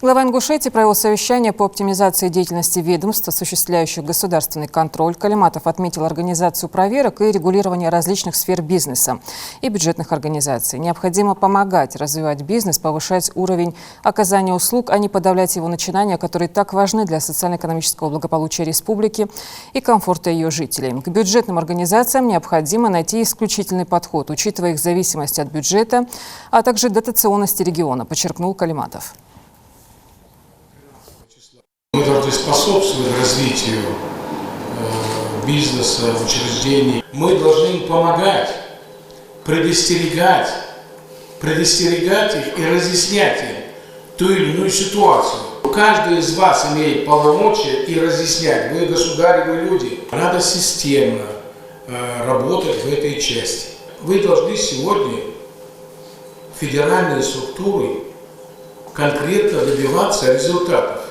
Глава Ингушетии провел совещание по оптимизации деятельности ведомств, осуществляющих государственный контроль. Калиматов отметил организацию проверок и регулирование различных сфер бизнеса и бюджетных организаций. Необходимо помогать развивать бизнес, повышать уровень оказания услуг, а не подавлять его начинания, которые так важны для социально-экономического благополучия республики и комфорта ее жителей. К бюджетным организациям необходимо найти исключительный подход, учитывая их зависимость от бюджета, а также дотационности региона, подчеркнул Калиматов. Мы должны способствовать развитию бизнеса, учреждений. Мы должны им помогать, предостерегать их и разъяснять им ту или иную ситуацию. Каждый из вас имеет полномочия и разъяснять. Вы государевы люди. Надо системно работать в этой части. Вы должны сегодня федеральные структуры конкретно добиваться результатов.